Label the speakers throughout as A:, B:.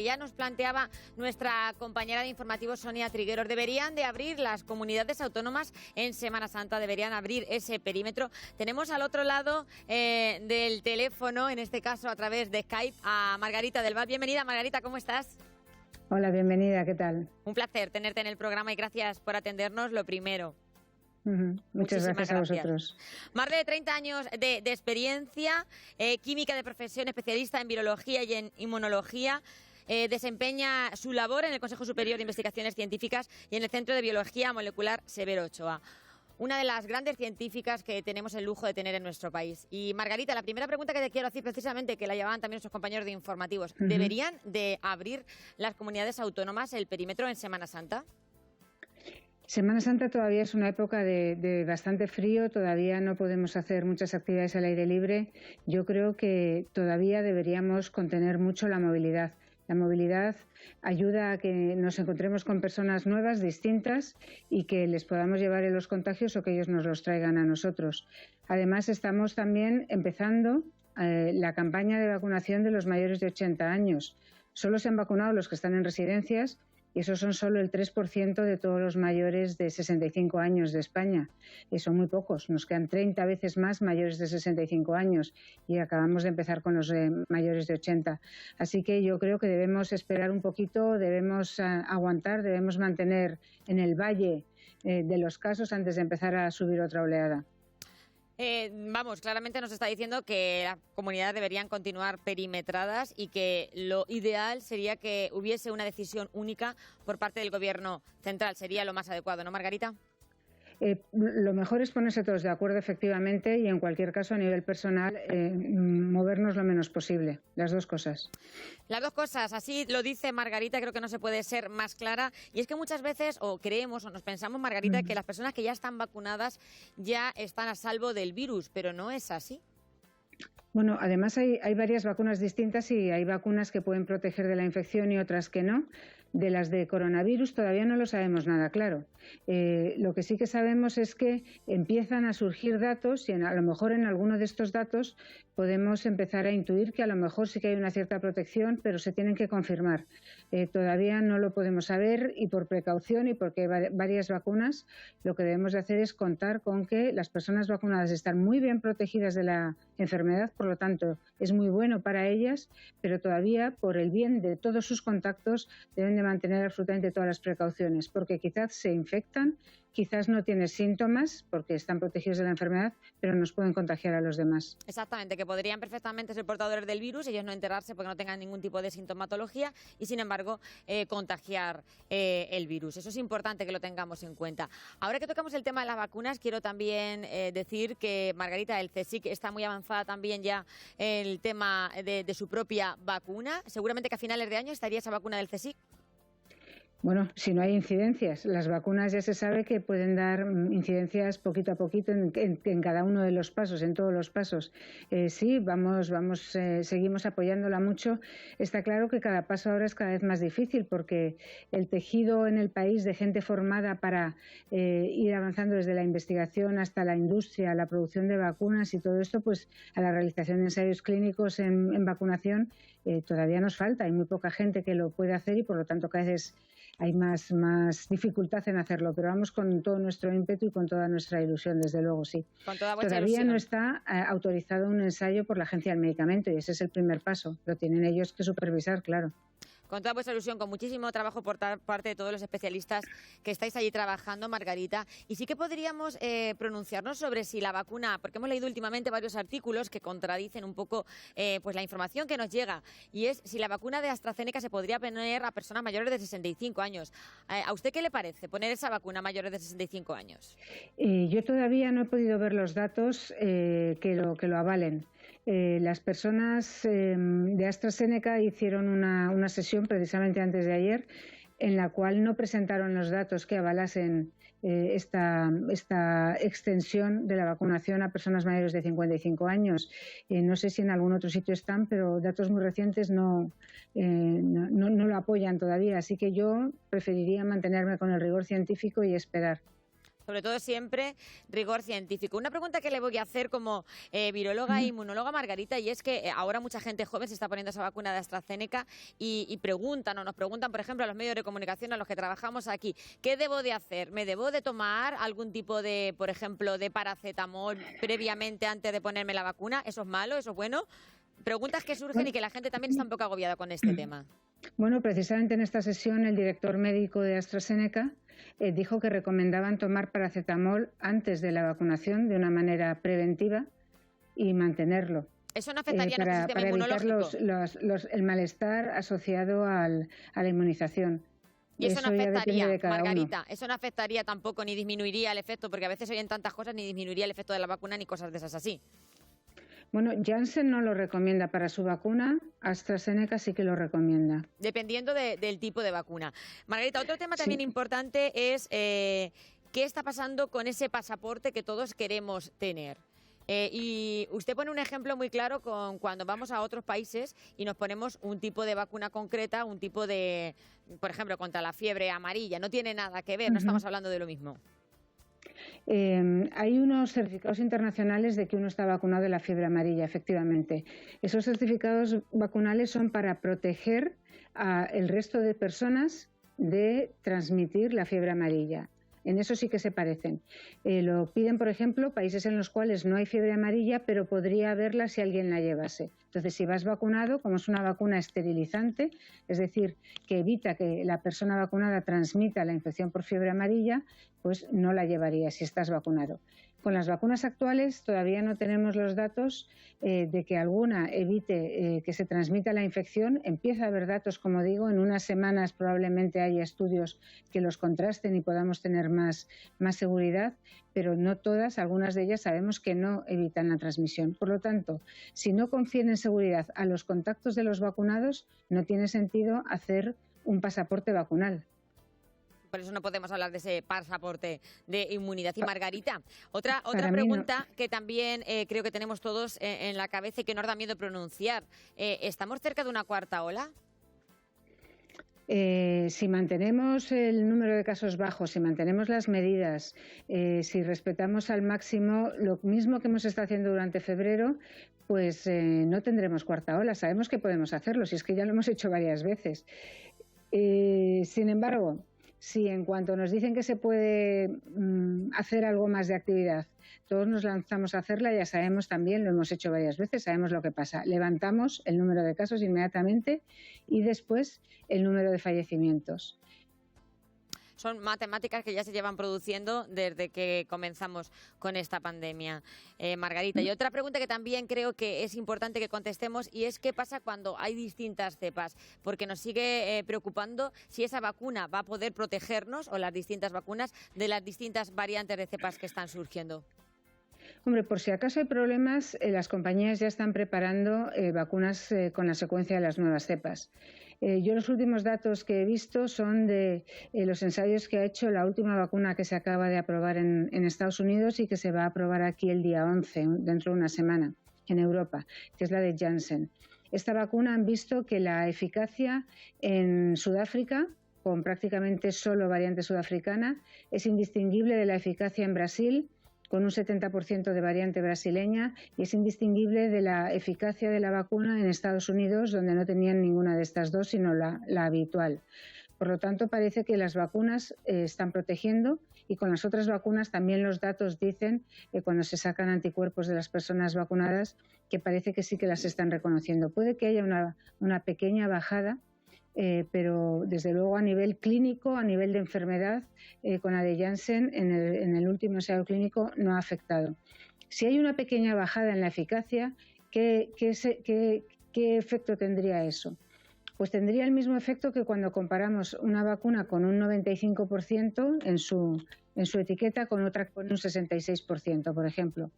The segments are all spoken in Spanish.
A: Ya nos planteaba nuestra compañera de informativos Sonia Trigueros, deberían de abrir las comunidades autónomas en Semana Santa, deberían abrir ese perímetro. Tenemos al otro lado del teléfono, en este caso a través de Skype, a Margarita del Val. Bienvenida, Margarita, ¿cómo estás?
B: Hola, bienvenida, ¿qué tal?
A: Un placer tenerte en el programa y gracias por atendernos, lo primero.
B: Muchas gracias a vosotros.
A: Más de 30 años de experiencia, química de profesión, especialista en virología y en inmunología. Desempeña su labor en el Consejo Superior de Investigaciones Científicas y en el Centro de Biología Molecular Severo Ochoa. Una de las grandes científicas que tenemos el lujo de tener en nuestro país. Y Margarita, la primera pregunta que te quiero hacer precisamente, que la llevaban también nuestros compañeros de informativos, ¿deberían de abrir las comunidades autónomas el perímetro en Semana Santa?
B: Semana Santa todavía es una época de bastante frío, todavía no podemos hacer muchas actividades al aire libre. Yo creo que todavía deberíamos contener mucho la movilidad. La movilidad ayuda a que nos encontremos con personas nuevas, distintas, y que les podamos llevar en los contagios o que ellos nos los traigan a nosotros. Además, estamos también empezando la campaña de vacunación de los mayores de 80 años. Solo se han vacunado los que están en residencias, y esos son solo el 3% de todos los mayores de 65 años de España. Y son muy pocos, nos quedan 30 veces más mayores de 65 años y acabamos de empezar con los mayores de 80. Así que yo creo que debemos esperar un poquito, debemos aguantar, debemos mantener en el valle de los casos antes de empezar a subir otra oleada.
A: Claramente nos está diciendo que las comunidades deberían continuar perimetradas y que lo ideal sería que hubiese una decisión única por parte del Gobierno central. Sería lo más adecuado, ¿no, Margarita?
B: Lo mejor es ponerse todos de acuerdo, efectivamente, y en cualquier caso, a nivel personal, movernos lo menos posible. Las dos cosas.
A: Las dos cosas, así lo dice Margarita, creo que no se puede ser más clara. Y es que muchas veces, o creemos, o nos pensamos, Margarita, que las personas que ya están vacunadas ya están a salvo del virus, pero no es así.
B: Bueno, además hay varias vacunas distintas y hay vacunas que pueden proteger de la infección y otras que no. De las de coronavirus todavía no lo sabemos nada claro. Lo que sí que sabemos es que empiezan a surgir datos y a lo mejor en alguno de estos datos podemos empezar a intuir que a lo mejor sí que hay una cierta protección, pero se tienen que confirmar. Todavía no lo podemos saber y por precaución y porque hay varias vacunas, lo que debemos de hacer es contar con que las personas vacunadas están muy bien protegidas de la enfermedad, por lo tanto es muy bueno para ellas, pero todavía por el bien de todos sus contactos deben de mantener absolutamente todas las precauciones, porque quizás se infectan, quizás no tienen síntomas porque están protegidos de la enfermedad, pero nos pueden contagiar a los demás.
A: Exactamente, que podrían perfectamente ser portadores del virus, ellos no enterarse porque no tengan ningún tipo de sintomatología y sin embargo contagiar el virus. Eso es importante que lo tengamos en cuenta. Ahora que tocamos el tema de las vacunas, quiero también decir que Margarita, el CSIC está muy avanzada también ya en el tema de su propia vacuna. Seguramente que a finales de año estaría esa vacuna del CSIC.
B: Bueno, si no hay incidencias, las vacunas ya se sabe que pueden dar incidencias poquito a poquito en cada uno de los pasos, en todos los pasos. Sí, seguimos apoyándola mucho. Está claro que cada paso ahora es cada vez más difícil porque el tejido en el país de gente formada para ir avanzando desde la investigación hasta la industria, la producción de vacunas y todo esto, pues a la realización de ensayos clínicos en vacunación todavía nos falta. Hay muy poca gente que lo puede hacer y por lo tanto cada vez hay más dificultad en hacerlo, pero vamos con todo nuestro ímpetu y con toda nuestra ilusión, desde luego, sí. Todavía no está autorizado un ensayo por la Agencia del Medicamento y ese es el primer paso. Lo tienen ellos que supervisar, claro.
A: Con toda vuestra ilusión, con muchísimo trabajo por parte de todos los especialistas que estáis allí trabajando, Margarita. Y sí que podríamos pronunciarnos sobre si la vacuna, porque hemos leído últimamente varios artículos que contradicen un poco pues la información que nos llega, y es si la vacuna de AstraZeneca se podría poner a personas mayores de 65 años. ¿A usted qué le parece poner esa vacuna a mayores de 65 años?
B: Yo todavía no he podido ver los datos que lo avalen. Las personas de AstraZeneca hicieron una sesión precisamente antes de ayer en la cual no presentaron los datos que avalasen esta extensión de la vacunación a personas mayores de 55 años. No sé si en algún otro sitio están, pero datos muy recientes no lo apoyan todavía. Así que yo preferiría mantenerme con el rigor científico y esperar.
A: Sobre todo siempre rigor científico. Una pregunta que le voy a hacer como viróloga e inmunóloga, Margarita, y es que ahora mucha gente joven se está poniendo esa vacuna de AstraZeneca y preguntan, o nos preguntan, por ejemplo, a los medios de comunicación a los que trabajamos aquí, ¿qué debo de hacer? ¿Me debo de tomar algún tipo de, por ejemplo, de paracetamol previamente antes de ponerme la vacuna? ¿Eso es malo? ¿Eso es bueno? Preguntas que surgen y que la gente también está un poco agobiada con este tema.
B: Bueno, precisamente en esta sesión el director médico de AstraZeneca dijo que recomendaban tomar paracetamol antes de la vacunación de una manera preventiva y mantenerlo.
A: ¿Eso no afectaría a nuestro sistema
B: inmunológico?
A: inmunológico?
B: Para evitar el malestar asociado a la inmunización.
A: Y eso no afectaría, Margarita,
B: uno.
A: eso no afectaría tampoco ni disminuiría el efecto, porque a veces oyen tantas cosas, ni disminuiría el efecto de la vacuna ni cosas de esas así.
B: Bueno, Janssen no lo recomienda para su vacuna, AstraZeneca sí que lo recomienda.
A: Dependiendo del tipo de vacuna. Margarita, otro tema también importante es qué está pasando con ese pasaporte que todos queremos tener. Y usted pone un ejemplo muy claro con cuando vamos a otros países y nos ponemos un tipo de vacuna concreta, un tipo de, por ejemplo, contra la fiebre amarilla. No tiene nada que ver, no estamos hablando de lo mismo.
B: Hay unos certificados internacionales de que uno está vacunado de la fiebre amarilla, efectivamente. Esos certificados vacunales son para proteger al resto de personas de transmitir la fiebre amarilla. En eso sí que se parecen. Lo piden, por ejemplo, países en los cuales no hay fiebre amarilla, pero podría haberla si alguien la llevase. Entonces, si vas vacunado, como es una vacuna esterilizante, es decir, que evita que la persona vacunada transmita la infección por fiebre amarilla, pues no la llevaría si estás vacunado. Con las vacunas actuales todavía no tenemos los datos de que alguna evite que se transmita la infección. Empieza a haber datos, como digo, en unas semanas probablemente haya estudios que los contrasten y podamos tener más seguridad, pero no todas, algunas de ellas sabemos que no evitan la transmisión. Por lo tanto, si no confieren seguridad a los contactos de los vacunados, no tiene sentido hacer un pasaporte vacunal.
A: Por eso no podemos hablar de ese pasaporte de inmunidad. Y Margarita, otra pregunta que también creo que tenemos todos en la cabeza y que nos da miedo pronunciar. ¿Estamos cerca de una cuarta ola?
B: Si mantenemos el número de casos bajos, si mantenemos las medidas, si respetamos al máximo lo mismo que hemos estado haciendo durante febrero, pues no tendremos cuarta ola. Sabemos que podemos hacerlo, si es que ya lo hemos hecho varias veces. Sin embargo, si en cuanto nos dicen que se puede hacer algo más de actividad, todos nos lanzamos a hacerla, ya sabemos también, lo hemos hecho varias veces, sabemos lo que pasa. Levantamos el número de casos inmediatamente y después el número de fallecimientos.
A: Son matemáticas que ya se llevan produciendo desde que comenzamos con esta pandemia. Margarita, y otra pregunta que también creo que es importante que contestemos y es qué pasa cuando hay distintas cepas, porque nos sigue preocupando si esa vacuna va a poder protegernos o las distintas vacunas de las distintas variantes de cepas que están surgiendo.
B: Hombre, por si acaso hay problemas, las compañías ya están preparando vacunas con la secuencia de las nuevas cepas. Yo los últimos datos que he visto son de los ensayos que ha hecho la última vacuna que se acaba de aprobar en Estados Unidos y que se va a aprobar aquí el día 11, dentro de una semana, en Europa, que es la de Janssen. Esta vacuna han visto que la eficacia en Sudáfrica, con prácticamente solo variante sudafricana, es indistinguible de la eficacia en Brasil, con un 70% de variante brasileña, y es indistinguible de la eficacia de la vacuna en Estados Unidos, donde no tenían ninguna de estas dos, sino la habitual. Por lo tanto, parece que las vacunas están protegiendo y con las otras vacunas también los datos dicen, cuando se sacan anticuerpos de las personas vacunadas, que parece que sí que las están reconociendo. Puede que haya una pequeña bajada, pero desde luego a nivel clínico, a nivel de enfermedad, con la de Janssen en el último ensayo clínico no ha afectado. Si hay una pequeña bajada en la eficacia, ¿qué efecto tendría eso? Pues tendría el mismo efecto que cuando comparamos una vacuna con un 95% en su etiqueta con otra con un 66%, por ejemplo.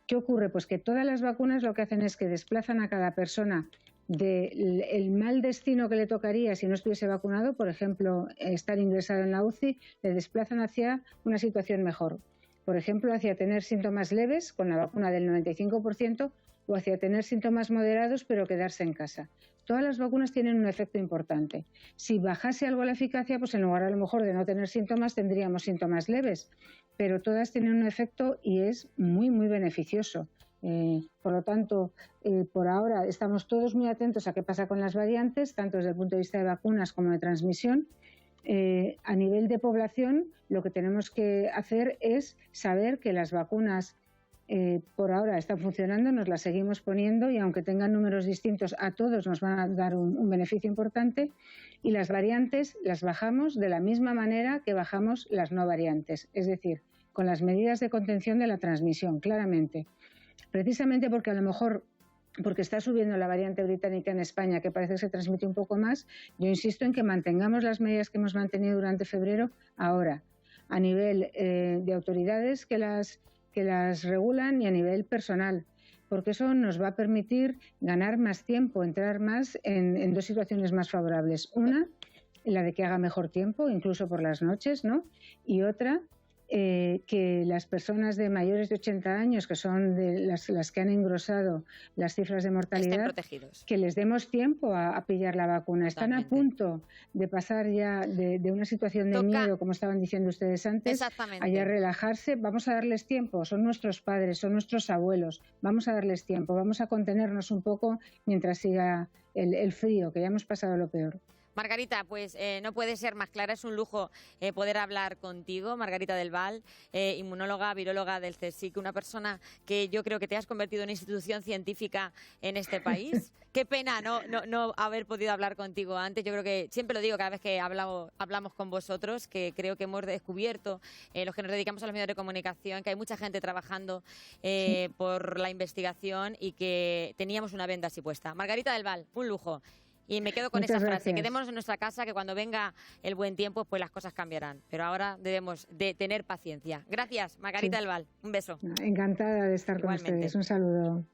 B: ¿Qué ocurre? Pues que todas las vacunas lo que hacen es que desplazan a cada persona del mal destino que le tocaría si no estuviese vacunado, por ejemplo, estar ingresado en la UCI, le desplazan hacia una situación mejor. por ejemplo, hacia tener síntomas leves con la vacuna del 95% o hacia tener síntomas moderados pero quedarse en casa. Todas las vacunas tienen un efecto importante. Si bajase algo la eficacia, pues en lugar a lo mejor de no tener síntomas, tendríamos síntomas leves, pero todas tienen un efecto y es muy, muy beneficioso. Por lo tanto, por ahora estamos todos muy atentos a qué pasa con las variantes, tanto desde el punto de vista de vacunas como de transmisión. A nivel de población, lo que tenemos que hacer es saber que las vacunas por ahora están funcionando, nos las seguimos poniendo y aunque tengan números distintos, a todos nos van a dar un beneficio importante, y las variantes las bajamos de la misma manera que bajamos las no variantes, es decir, con las medidas de contención de la transmisión, claramente. Precisamente porque a lo mejor, porque está subiendo la variante británica en España, que parece que se transmite un poco más, yo insisto en que mantengamos las medidas que hemos mantenido durante febrero ahora, a nivel de autoridades que las regulan y a nivel personal, porque eso nos va a permitir ganar más tiempo, entrar más en dos situaciones más favorables. Una, la de que haga mejor tiempo, incluso por las noches, ¿no? Y otra, que las personas de mayores de 80 años, que son de las que han engrosado las cifras de mortalidad, que les demos tiempo a pillar la vacuna. Están a punto de pasar ya de una situación de miedo, como estaban diciendo ustedes antes, a ya relajarse. Vamos a darles tiempo, son nuestros padres, son nuestros abuelos, vamos a darles tiempo, vamos a contenernos un poco mientras siga el frío, que ya hemos pasado lo peor.
A: Margarita, pues no puede ser más clara, es un lujo poder hablar contigo. Margarita del Val, inmunóloga, viróloga del CSIC, una persona que yo creo que te has convertido en institución científica en este país. Qué pena no haber podido hablar contigo antes. Yo creo que, siempre lo digo cada vez que hablamos con vosotros, que creo que hemos descubierto, los que nos dedicamos a los medios de comunicación, que hay mucha gente trabajando por la investigación y que teníamos una venda así puesta. Margarita del Val, un lujo. Y me quedo con esa frase, quedémonos en nuestra casa, que cuando venga el buen tiempo, pues las cosas cambiarán. Pero ahora debemos de tener paciencia. Gracias, Margarita del Val. Un beso.
B: Encantada de estar con ustedes. Un saludo.